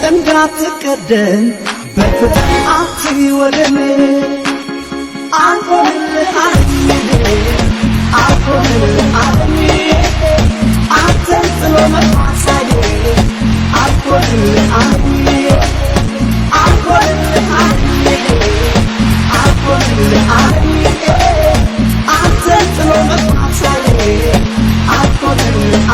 እንዳትቀደም በፍጥነት አትወደም አልቆምልህ አንተን ጥሎ መጥፋት አልቆምልህ አንተን ጥሎ መጥፋት አልቆምልህ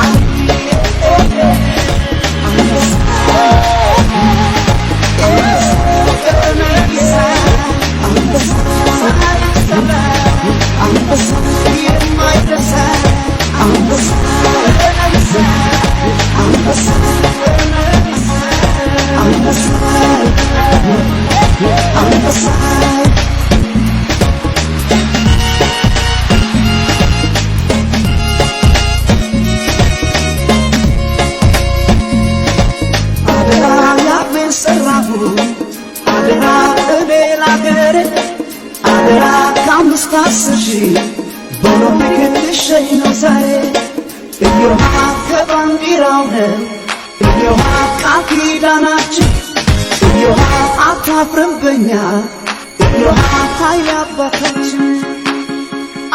በኦሎምፒክ ልሸኝ ነው ዛሬ እዮሃ ከባንዲራው ነው እዮሃ ቃል ኪዳናችን እዮሃ አታፍርም በኛ እዮሃ ኃይል አባታችን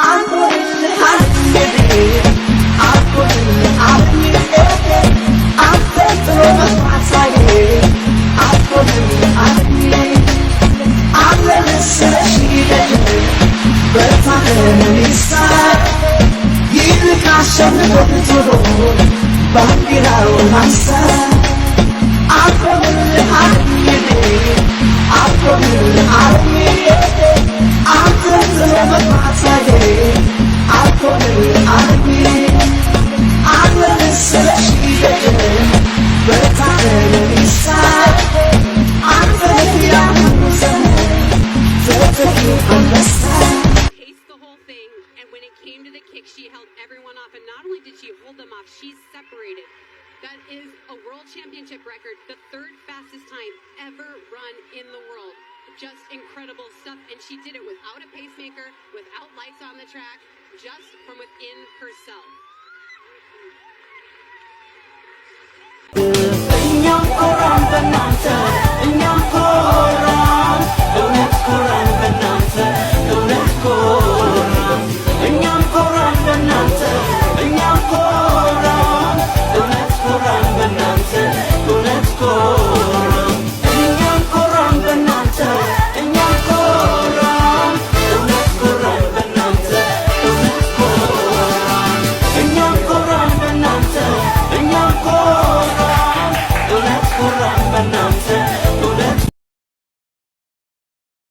አልቆምልህ አንተን ጥሎ መጥፋት አልቆምልህ አለንስለሽ በታለንሳ ይልቅ አሸንፎት ቶሎ ባንዲራውን አንሳ አልቆምልህ አንተን ጥሎ መጥፋት አልቆምልህ አለንስለሽ በታለንሳ አንተን ያንሰ She held everyone off, and not only did she hold them off, she separated. That is a world championship record, the third fastest time ever run in the world. Just incredible stuff, and she did it without a pacemaker, without lights on the track, just from within herself. Let's go.